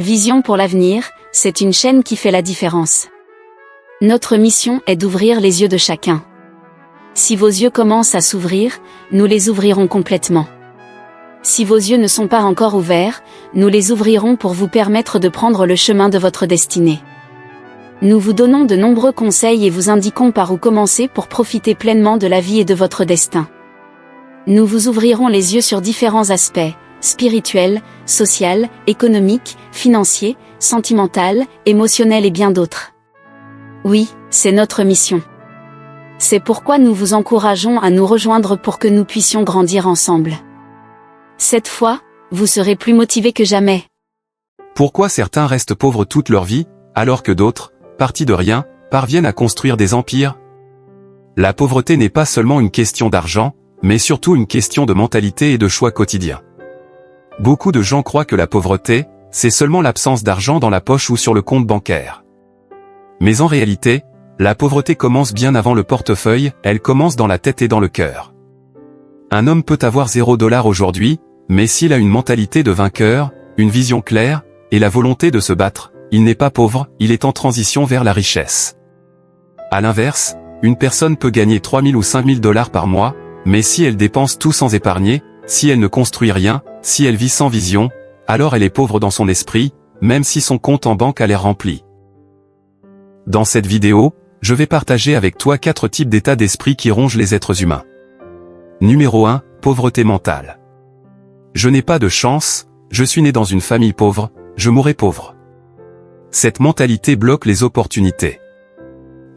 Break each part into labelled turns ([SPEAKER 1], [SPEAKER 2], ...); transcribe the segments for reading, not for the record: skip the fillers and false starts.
[SPEAKER 1] Vision pour l'avenir, c'est une chaîne qui fait la différence. Notre mission est d'ouvrir les yeux de chacun. Si vos yeux commencent à s'ouvrir, nous les ouvrirons complètement. Si vos yeux ne sont pas encore ouverts, nous les ouvrirons pour vous permettre de prendre le chemin de votre destinée. Nous vous donnons de nombreux conseils et vous indiquons par où commencer pour profiter pleinement de la vie et de votre destin. Nous vous ouvrirons les yeux sur différents aspects, spirituels, social, économique, financier, sentimental, émotionnel et bien d'autres. Oui, c'est notre mission. C'est pourquoi nous vous encourageons à nous rejoindre pour que nous puissions grandir ensemble. Cette fois, vous serez plus motivés que jamais.
[SPEAKER 2] Pourquoi certains restent pauvres toute leur vie, alors que d'autres, partis de rien, parviennent à construire des empires? La pauvreté n'est pas seulement une question d'argent, mais surtout une question de mentalité et de choix quotidiens. Beaucoup de gens croient que la pauvreté, c'est seulement l'absence d'argent dans la poche ou sur le compte bancaire. Mais en réalité, la pauvreté commence bien avant le portefeuille, elle commence dans la tête et dans le cœur. Un homme peut avoir $0 aujourd'hui, mais s'il a une mentalité de vainqueur, une vision claire, et la volonté de se battre, il n'est pas pauvre, il est en transition vers la richesse. À l'inverse, une personne peut gagner 3 000 ou 5 000 $ par mois, mais si elle dépense tout sans épargner, si elle ne construit rien, si elle vit sans vision, alors elle est pauvre dans son esprit, même si son compte en banque a l'air rempli. Dans cette vidéo, je vais partager avec toi 4 types d'états d'esprit qui rongent les êtres humains. Numéro 1, pauvreté mentale. Je n'ai pas de chance, je suis né dans une famille pauvre, je mourrai pauvre. Cette mentalité bloque les opportunités.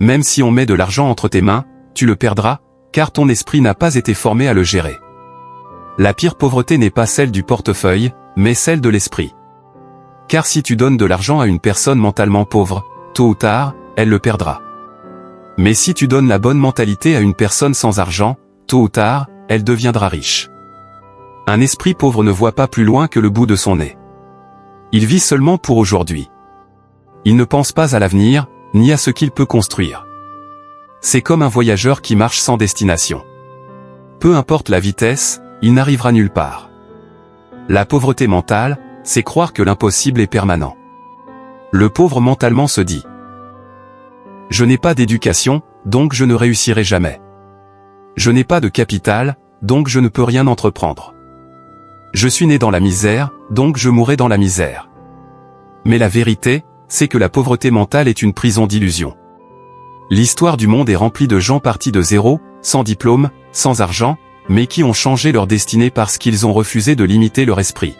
[SPEAKER 2] Même si on met de l'argent entre tes mains, tu le perdras, car ton esprit n'a pas été formé à le gérer. La pire pauvreté n'est pas celle du portefeuille, mais celle de l'esprit. Car si tu donnes de l'argent à une personne mentalement pauvre, tôt ou tard, elle le perdra. Mais si tu donnes la bonne mentalité à une personne sans argent, tôt ou tard, elle deviendra riche. Un esprit pauvre ne voit pas plus loin que le bout de son nez. Il vit seulement pour aujourd'hui. Il ne pense pas à l'avenir, ni à ce qu'il peut construire. C'est comme un voyageur qui marche sans destination. Peu importe la vitesse, il n'arrivera nulle part. La pauvreté mentale, c'est croire que l'impossible est permanent. Le pauvre mentalement se dit: je n'ai pas d'éducation, donc je ne réussirai jamais. Je n'ai pas de capital, donc je ne peux rien entreprendre. Je suis né dans la misère, donc je mourrai dans la misère. Mais la vérité, c'est que la pauvreté mentale est une prison d'illusions. L'histoire du monde est remplie de gens partis de zéro, sans diplôme, sans argent, mais qui ont changé leur destinée parce qu'ils ont refusé de limiter leur esprit.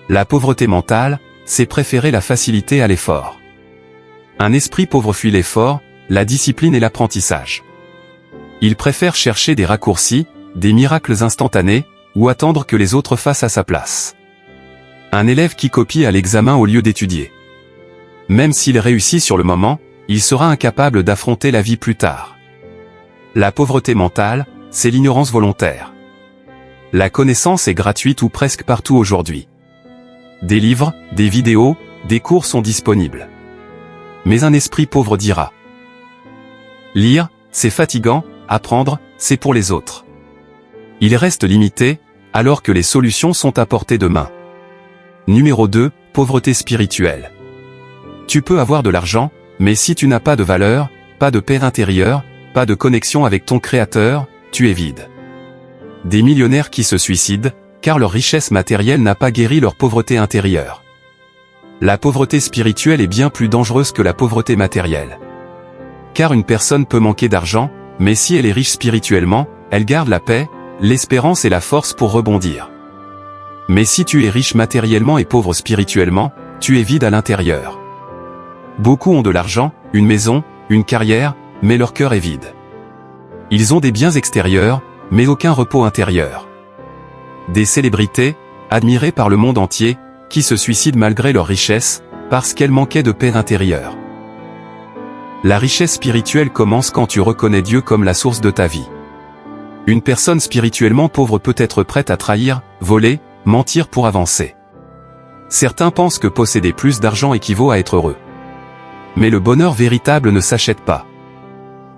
[SPEAKER 2] La pauvreté mentale, c'est préférer la facilité à l'effort. Un esprit pauvre fuit l'effort, la discipline et l'apprentissage. Il préfère chercher des raccourcis, des miracles instantanés, ou attendre que les autres fassent à sa place. Un élève qui copie à l'examen au lieu d'étudier. Même s'il réussit sur le moment, il sera incapable d'affronter la vie plus tard. La pauvreté mentale, c'est l'ignorance volontaire. La connaissance est gratuite ou presque partout aujourd'hui. Des livres, des vidéos, des cours sont disponibles. Mais un esprit pauvre dira: lire, c'est fatigant, apprendre, c'est pour les autres. Il reste limité, alors que les solutions sont à portée de main. Numéro 2, pauvreté spirituelle. Tu peux avoir de l'argent, mais si tu n'as pas de valeur, pas de paix intérieure, pas de connexion avec ton Créateur, tu es vide. Des millionnaires qui se suicident, car leur richesse matérielle n'a pas guéri leur pauvreté intérieure. La pauvreté spirituelle est bien plus dangereuse que la pauvreté matérielle. Car une personne peut manquer d'argent, mais si elle est riche spirituellement, elle garde la paix, l'espérance et la force pour rebondir. Mais si tu es riche matériellement et pauvre spirituellement, tu es vide à l'intérieur. Beaucoup ont de l'argent, une maison, une carrière, mais leur cœur est vide. Ils ont des biens extérieurs, mais aucun repos intérieur. Des célébrités, admirées par le monde entier, qui se suicident malgré leur richesse, parce qu'elles manquaient de paix intérieure. La richesse spirituelle commence quand tu reconnais Dieu comme la source de ta vie. Une personne spirituellement pauvre peut être prête à trahir, voler, mentir pour avancer. Certains pensent que posséder plus d'argent équivaut à être heureux. Mais le bonheur véritable ne s'achète pas.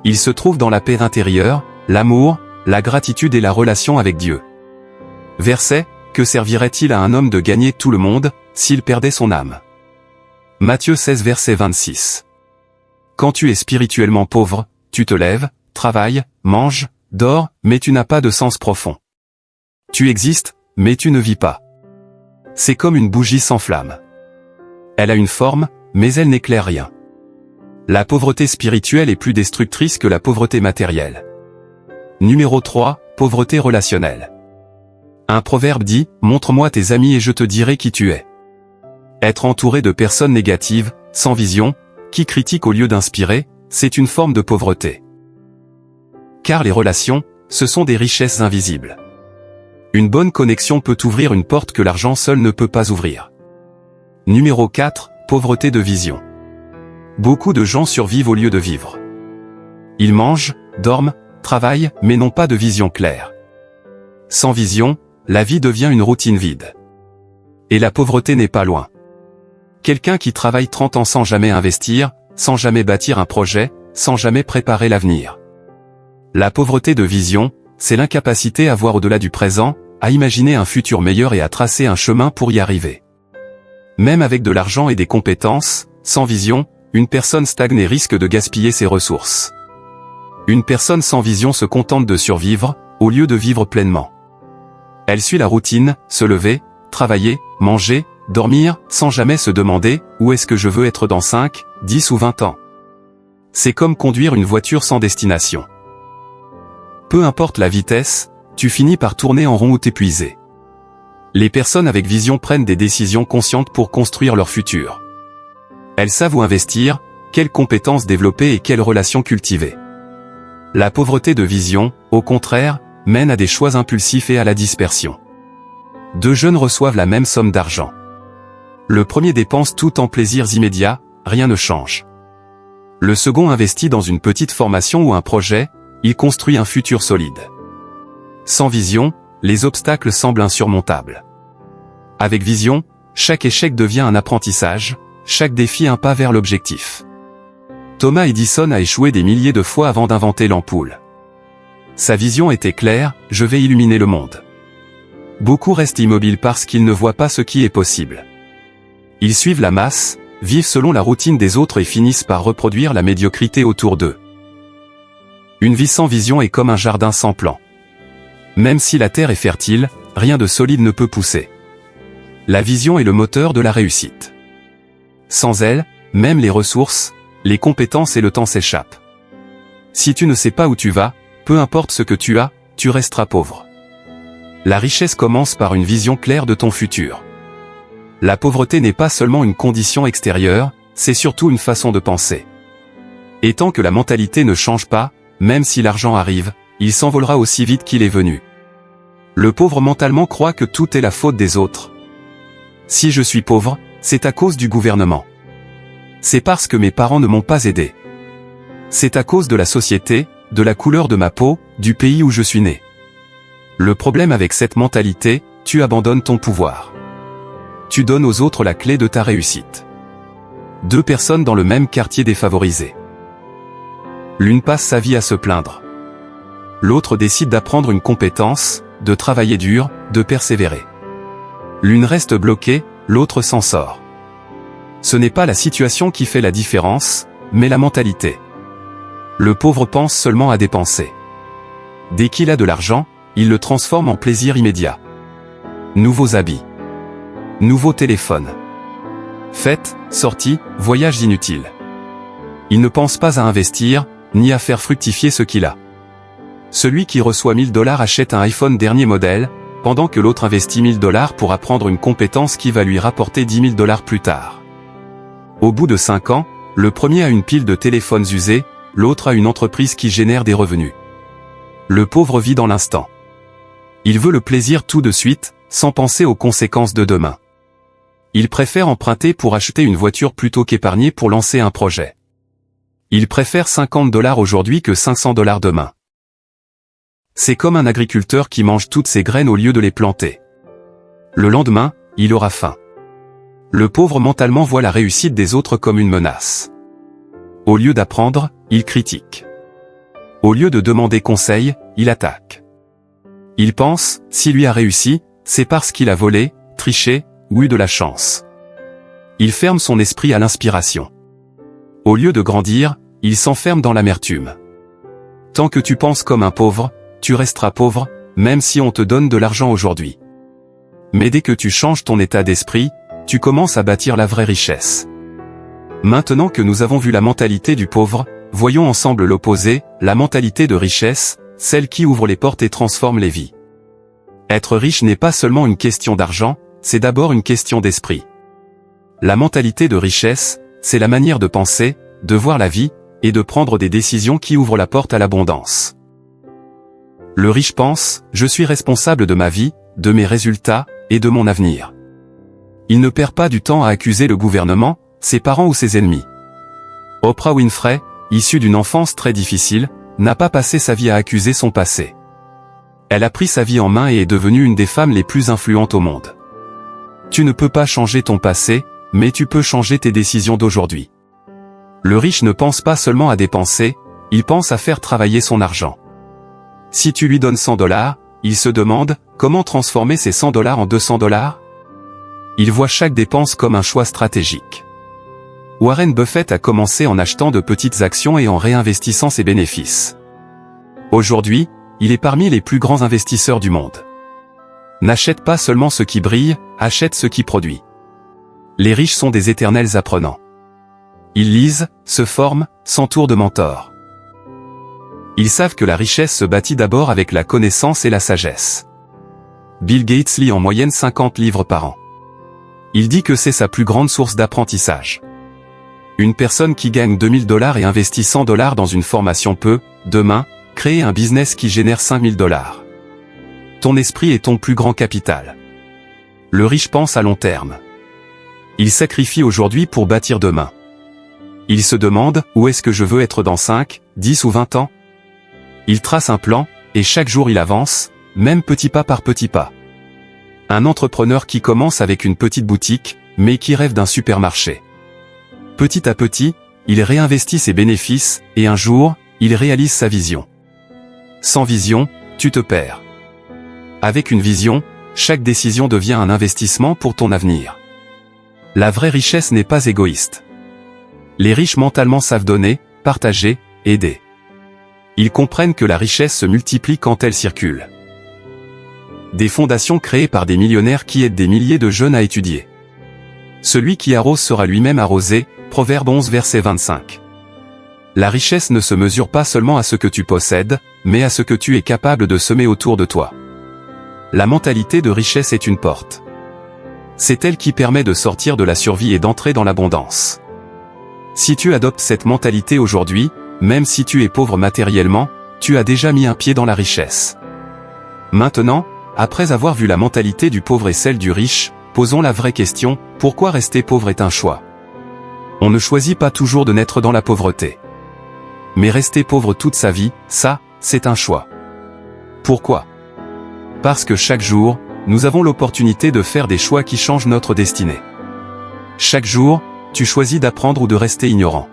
[SPEAKER 2] Il se trouve dans la paix intérieure, l'amour, la gratitude et la relation avec Dieu. Verset: que servirait-il à un homme de gagner tout le monde, s'il perdait son âme? Matthieu 16 verset 26. Quand tu es spirituellement pauvre, tu te lèves, travailles, manges, dors, mais tu n'as pas de sens profond. Tu existes, mais tu ne vis pas. C'est comme une bougie sans flamme. Elle a une forme, mais elle n'éclaire rien. La pauvreté spirituelle est plus destructrice que la pauvreté matérielle. Numéro 3, pauvreté relationnelle. Un proverbe dit, « Montre-moi tes amis et je te dirai qui tu es ». Être entouré de personnes négatives, sans vision, qui critiquent au lieu d'inspirer, c'est une forme de pauvreté. Car les relations, ce sont des richesses invisibles. Une bonne connexion peut ouvrir une porte que l'argent seul ne peut pas ouvrir. Numéro 4, pauvreté de vision. Beaucoup de gens survivent au lieu de vivre. Ils mangent, dorment, travaillent, mais n'ont pas de vision claire. Sans vision, la vie devient une routine vide. Et la pauvreté n'est pas loin. Quelqu'un qui travaille 30 ans sans jamais investir, sans jamais bâtir un projet, sans jamais préparer l'avenir. La pauvreté de vision, c'est l'incapacité à voir au-delà du présent, à imaginer un futur meilleur et à tracer un chemin pour y arriver. Même avec de l'argent et des compétences, sans vision, une personne stagne et risque de gaspiller ses ressources. Une personne sans vision se contente de survivre, au lieu de vivre pleinement. Elle suit la routine, se lever, travailler, manger, dormir, sans jamais se demander « Où est-ce que je veux être dans 5, 10 ou 20 ans ?» C'est comme conduire une voiture sans destination. Peu importe la vitesse, tu finis par tourner en rond ou t'épuiser. Les personnes avec vision prennent des décisions conscientes pour construire leur futur. Elles savent où investir, quelles compétences développer et quelles relations cultiver. La pauvreté de vision, au contraire, mène à des choix impulsifs et à la dispersion. Deux jeunes reçoivent la même somme d'argent. Le premier dépense tout en plaisirs immédiats, rien ne change. Le second investit dans une petite formation ou un projet, il construit un futur solide. Sans vision, les obstacles semblent insurmontables. Avec vision, chaque échec devient un apprentissage, chaque défi un pas vers l'objectif. Thomas Edison a échoué des milliers de fois avant d'inventer l'ampoule. Sa vision était claire, je vais illuminer le monde. Beaucoup restent immobiles parce qu'ils ne voient pas ce qui est possible. Ils suivent la masse, vivent selon la routine des autres et finissent par reproduire la médiocrité autour d'eux. Une vie sans vision est comme un jardin sans plan. Même si la terre est fertile, rien de solide ne peut pousser. La vision est le moteur de la réussite. Sans elle, même les ressources, les compétences et le temps s'échappent. Si tu ne sais pas où tu vas, peu importe ce que tu as, tu resteras pauvre. La richesse commence par une vision claire de ton futur. La pauvreté n'est pas seulement une condition extérieure, c'est surtout une façon de penser. Et tant que la mentalité ne change pas, même si l'argent arrive, il s'envolera aussi vite qu'il est venu. Le pauvre mentalement croit que tout est la faute des autres. Si je suis pauvre, c'est à cause du gouvernement. C'est parce que mes parents ne m'ont pas aidé. C'est à cause de la société, de la couleur de ma peau, du pays où je suis né. Le problème avec cette mentalité, tu abandonnes ton pouvoir. Tu donnes aux autres la clé de ta réussite. Deux personnes dans le même quartier défavorisé. L'une passe sa vie à se plaindre. L'autre décide d'apprendre une compétence, de travailler dur, de persévérer. L'une reste bloquée, l'autre s'en sort. Ce n'est pas la situation qui fait la différence, mais la mentalité. Le pauvre pense seulement à dépenser. Dès qu'il a de l'argent, il le transforme en plaisir immédiat. Nouveaux habits. Nouveau téléphone. Fêtes, sorties, voyages inutiles. Il ne pense pas à investir, ni à faire fructifier ce qu'il a. Celui qui reçoit 1000 $ achète un iPhone dernier modèle, pendant que l'autre investit 1000 $ pour apprendre une compétence qui va lui rapporter 10 000 $ plus tard. Au bout de 5 ans, le premier a une pile de téléphones usés, l'autre a une entreprise qui génère des revenus. Le pauvre vit dans l'instant. Il veut le plaisir tout de suite, sans penser aux conséquences de demain. Il préfère emprunter pour acheter une voiture plutôt qu'épargner pour lancer un projet. Il préfère 50 $ aujourd'hui que 500 $ demain. C'est comme un agriculteur qui mange toutes ses graines au lieu de les planter. Le lendemain, il aura faim. Le pauvre mentalement voit la réussite des autres comme une menace. Au lieu d'apprendre, il critique. Au lieu de demander conseil, il attaque. Il pense, s'il lui a réussi, c'est parce qu'il a volé, triché, ou eu de la chance. Il ferme son esprit à l'inspiration. Au lieu de grandir, il s'enferme dans l'amertume. Tant que tu penses comme un pauvre, tu resteras pauvre, même si on te donne de l'argent aujourd'hui. Mais dès que tu changes ton état d'esprit, tu commences à bâtir la vraie richesse. Maintenant que nous avons vu la mentalité du pauvre, voyons ensemble l'opposé, la mentalité de richesse, celle qui ouvre les portes et transforme les vies. Être riche n'est pas seulement une question d'argent, c'est d'abord une question d'esprit. La mentalité de richesse, c'est la manière de penser, de voir la vie, et de prendre des décisions qui ouvrent la porte à l'abondance. Le riche pense, je suis responsable de ma vie, de mes résultats, et de mon avenir. Il ne perd pas du temps à accuser le gouvernement, ses parents ou ses ennemis. Oprah Winfrey, issue d'une enfance très difficile, n'a pas passé sa vie à accuser son passé. Elle a pris sa vie en main et est devenue une des femmes les plus influentes au monde. Tu ne peux pas changer ton passé, mais tu peux changer tes décisions d'aujourd'hui. Le riche ne pense pas seulement à dépenser, il pense à faire travailler son argent. Si tu lui donnes $100, il se demande, comment transformer ces $100 en $200 ? Il voit chaque dépense comme un choix stratégique. Warren Buffett a commencé en achetant de petites actions et en réinvestissant ses bénéfices. Aujourd'hui, il est parmi les plus grands investisseurs du monde. N'achète pas seulement ce qui brille, achète ce qui produit. Les riches sont des éternels apprenants. Ils lisent, se forment, s'entourent de mentors. Ils savent que la richesse se bâtit d'abord avec la connaissance et la sagesse. Bill Gates lit en moyenne 50 livres par an. Il dit que c'est sa plus grande source d'apprentissage. Une personne qui gagne $2000 et investit $100 dans une formation peut, demain, créer un business qui génère $5000. Ton esprit est ton plus grand capital. Le riche pense à long terme. Il sacrifie aujourd'hui pour bâtir demain. Il se demande, où est-ce que je veux être dans 5, 10 ou 20 ans ? Il trace un plan, et chaque jour il avance, même petit pas par petit pas. Un entrepreneur qui commence avec une petite boutique, mais qui rêve d'un supermarché. Petit à petit, il réinvestit ses bénéfices, et un jour, il réalise sa vision. Sans vision, tu te perds. Avec une vision, chaque décision devient un investissement pour ton avenir. La vraie richesse n'est pas égoïste. Les riches mentalement savent donner, partager, aider. Ils comprennent que la richesse se multiplie quand elle circule. Des fondations créées par des millionnaires qui aident des milliers de jeunes à étudier. Celui qui arrose sera lui-même arrosé, Proverbe 11 verset 25. La richesse ne se mesure pas seulement à ce que tu possèdes, mais à ce que tu es capable de semer autour de toi. La mentalité de richesse est une porte. C'est elle qui permet de sortir de la survie et d'entrer dans l'abondance. Si tu adoptes cette mentalité aujourd'hui, même si tu es pauvre matériellement, tu as déjà mis un pied dans la richesse. Maintenant, après avoir vu la mentalité du pauvre et celle du riche, posons la vraie question, pourquoi rester pauvre est un choix ? On ne choisit pas toujours de naître dans la pauvreté. Mais rester pauvre toute sa vie, ça, c'est un choix. Pourquoi ? Parce que chaque jour, nous avons l'opportunité de faire des choix qui changent notre destinée. Chaque jour, tu choisis d'apprendre ou de rester ignorant.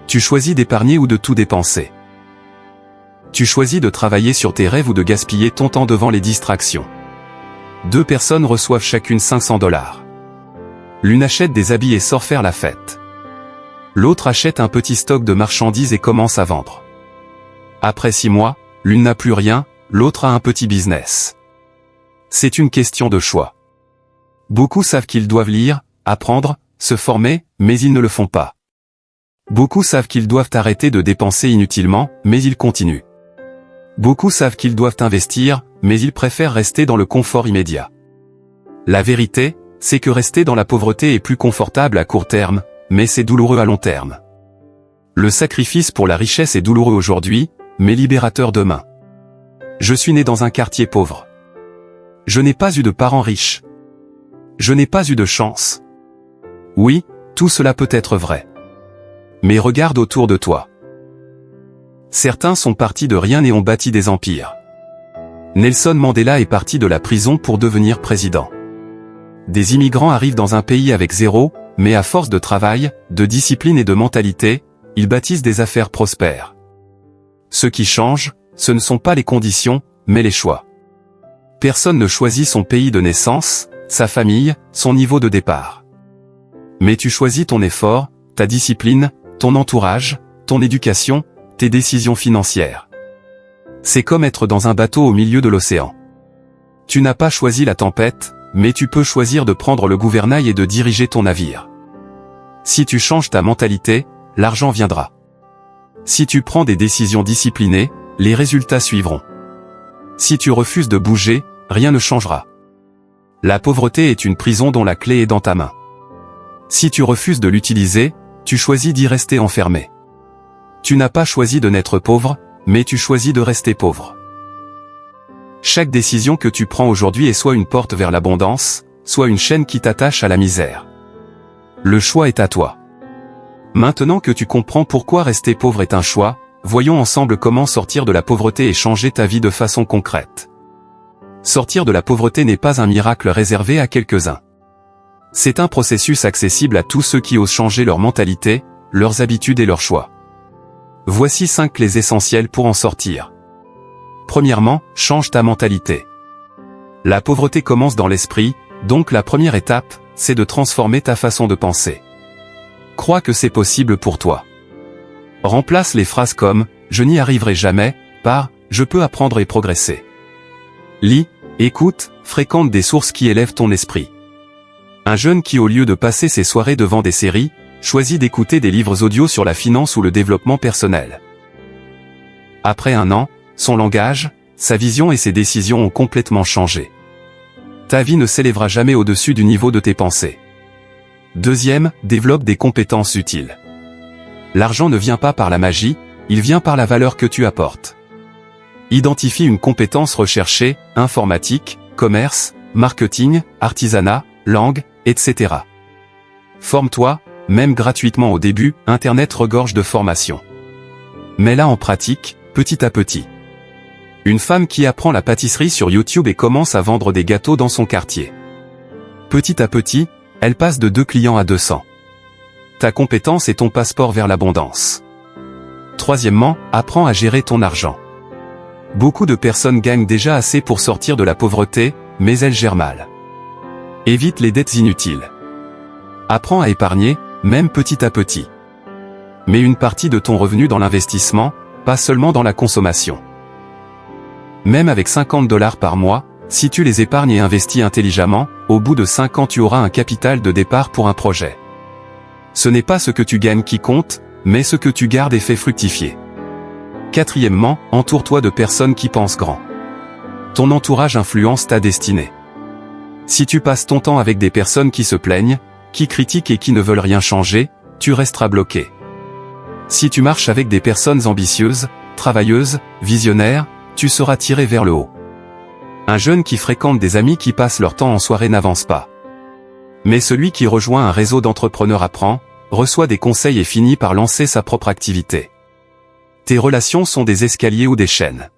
[SPEAKER 2] Tu choisis d'épargner ou de tout dépenser. Tu choisis de travailler sur tes rêves ou de gaspiller ton temps devant les distractions. 2 personnes reçoivent chacune $500. L'une achète des habits et sort faire la fête. L'autre achète un petit stock de marchandises et commence à vendre. Après 6 mois, l'une n'a plus rien, l'autre a un petit business. C'est une question de choix. Beaucoup savent qu'ils doivent lire, apprendre, se former, mais ils ne le font pas. Beaucoup savent qu'ils doivent arrêter de dépenser inutilement, mais ils continuent. Beaucoup savent qu'ils doivent investir, mais ils préfèrent rester dans le confort immédiat. La vérité, c'est que rester dans la pauvreté est plus confortable à court terme, mais c'est douloureux à long terme. Le sacrifice pour la richesse est douloureux aujourd'hui, mais libérateur demain. Je suis né dans un quartier pauvre. Je n'ai pas eu de parents riches. Je n'ai pas eu de chance. Oui, tout cela peut être vrai. Mais regarde autour de toi. Certains sont partis de rien et ont bâti des empires. Nelson Mandela est parti de la prison pour devenir président. Des immigrants arrivent dans un pays avec zéro, mais à force de travail, de discipline et de mentalité, ils bâtissent des affaires prospères. Ce qui change, ce ne sont pas les conditions, mais les choix. Personne ne choisit son pays de naissance, sa famille, son niveau de départ. Mais tu choisis ton effort, ta discipline, ton entourage, ton éducation, tes décisions financières. C'est comme être dans un bateau au milieu de l'océan. Tu n'as pas choisi la tempête, mais tu peux choisir de prendre le gouvernail et de diriger ton navire. Si tu changes ta mentalité, l'argent viendra. Si tu prends des décisions disciplinées, les résultats suivront. Si tu refuses de bouger, rien ne changera. La pauvreté est une prison dont la clé est dans ta main. Si tu refuses de l'utiliser, tu choisis d'y rester enfermé. Tu n'as pas choisi de n'être pauvre, mais tu choisis de rester pauvre. Chaque décision que tu prends aujourd'hui est soit une porte vers l'abondance, soit une chaîne qui t'attache à la misère. Le choix est à toi. Maintenant que tu comprends pourquoi rester pauvre est un choix, voyons ensemble comment sortir de la pauvreté et changer ta vie de façon concrète. Sortir de la pauvreté n'est pas un miracle réservé à quelques-uns. C'est un processus accessible à tous ceux qui osent changer leur mentalité, leurs habitudes et leurs choix. Voici 5 clés essentielles pour en sortir. Premièrement, change ta mentalité. La pauvreté commence dans l'esprit, donc la première étape, c'est de transformer ta façon de penser. Crois que c'est possible pour toi. Remplace les phrases comme « je n'y arriverai jamais » par « je peux apprendre et progresser ». Lis, écoute, fréquente des sources qui élèvent ton esprit. Un jeune qui au lieu de passer ses soirées devant des séries, choisit d'écouter des livres audio sur la finance ou le développement personnel. Après un an, son langage, sa vision et ses décisions ont complètement changé. Ta vie ne s'élèvera jamais au-dessus du niveau de tes pensées. Deuxième, développe des compétences utiles. L'argent ne vient pas par la magie, il vient par la valeur que tu apportes. Identifie une compétence recherchée, informatique, commerce, marketing, artisanat, langue, etc. Forme-toi, même gratuitement au début, Internet regorge de formations. Mets-la en pratique, petit à petit. Une femme qui apprend la pâtisserie sur YouTube et commence à vendre des gâteaux dans son quartier. Petit à petit, elle passe de 2 clients à 200. Ta compétence est ton passeport vers l'abondance. Troisièmement, apprends à gérer ton argent. Beaucoup de personnes gagnent déjà assez pour sortir de la pauvreté, mais elles gèrent mal. Évite les dettes inutiles. Apprends à épargner, même petit à petit. Mets une partie de ton revenu dans l'investissement, pas seulement dans la consommation. Même avec $50 par mois, si tu les épargnes et investis intelligemment, au bout de 5 ans tu auras un capital de départ pour un projet. Ce n'est pas ce que tu gagnes qui compte, mais ce que tu gardes et fais fructifier. Quatrièmement, entoure-toi de personnes qui pensent grand. Ton entourage influence ta destinée. Si tu passes ton temps avec des personnes qui se plaignent, qui critiquent et qui ne veulent rien changer, tu resteras bloqué. Si tu marches avec des personnes ambitieuses, travailleuses, visionnaires, tu seras tiré vers le haut. Un jeune qui fréquente des amis qui passent leur temps en soirée n'avance pas. Mais celui qui rejoint un réseau d'entrepreneurs apprend, reçoit des conseils et finit par lancer sa propre activité. Tes relations sont des escaliers ou des chaînes.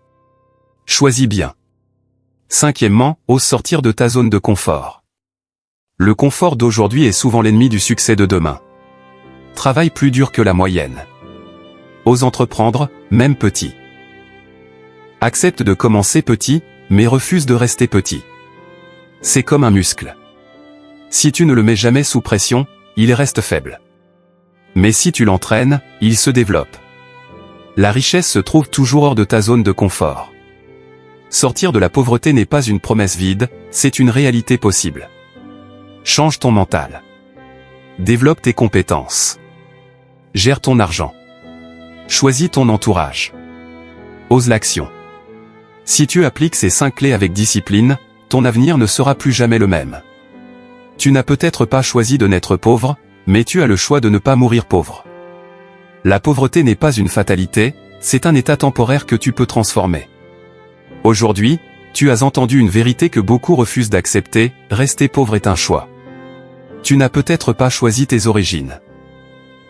[SPEAKER 2] Choisis bien. Cinquièmement, ose sortir de ta zone de confort. Le confort d'aujourd'hui est souvent l'ennemi du succès de demain. Travaille plus dur que la moyenne. Ose entreprendre, même petit. Accepte de commencer petit, mais refuse de rester petit. C'est comme un muscle. Si tu ne le mets jamais sous pression, il reste faible. Mais si tu l'entraînes, il se développe. La richesse se trouve toujours hors de ta zone de confort. Sortir de la pauvreté n'est pas une promesse vide, c'est une réalité possible. Change ton mental. Développe tes compétences. Gère ton argent. Choisis ton entourage. Ose l'action. Si tu appliques ces 5 clés avec discipline, ton avenir ne sera plus jamais le même. Tu n'as peut-être pas choisi de naître pauvre, mais tu as le choix de ne pas mourir pauvre. La pauvreté n'est pas une fatalité, c'est un état temporaire que tu peux transformer. Aujourd'hui, tu as entendu une vérité que beaucoup refusent d'accepter, rester pauvre est un choix. Tu n'as peut-être pas choisi tes origines.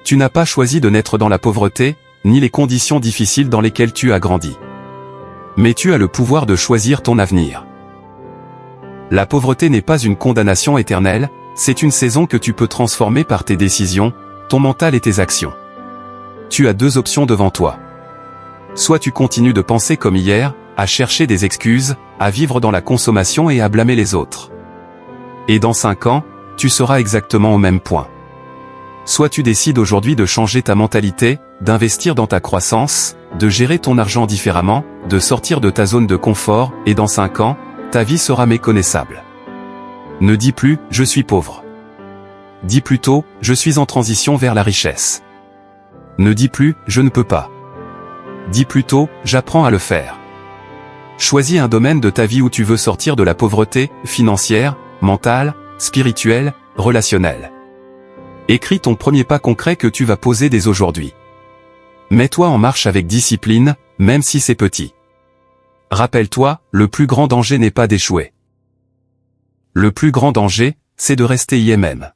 [SPEAKER 2] Tu n'as pas choisi de naître dans la pauvreté, ni les conditions difficiles dans lesquelles tu as grandi. Mais tu as le pouvoir de choisir ton avenir. La pauvreté n'est pas une condamnation éternelle, c'est une saison que tu peux transformer par tes décisions, ton mental et tes actions. Tu as 2 options devant toi. Soit tu continues de penser comme hier, à chercher des excuses, à vivre dans la consommation et à blâmer les autres. Et dans 5 ans, tu seras exactement au même point. soit tu décides aujourd'hui de changer ta mentalité, d'investir dans ta croissance, de gérer ton argent différemment, de sortir de ta zone de confort, et dans 5 ans, ta vie sera méconnaissable. Ne dis plus « je suis pauvre ». Dis plutôt « je suis en transition vers la richesse ». Ne dis plus « je ne peux pas ». Dis plutôt « j'apprends à le faire ». Choisis un domaine de ta vie où tu veux sortir de la pauvreté, financière, mentale, spirituelle, relationnelle. Écris ton premier pas concret que tu vas poser dès aujourd'hui. Mets-toi en marche avec discipline, même si c'est petit. Rappelle-toi, le plus grand danger n'est pas d'échouer. Le plus grand danger, c'est de rester IMM.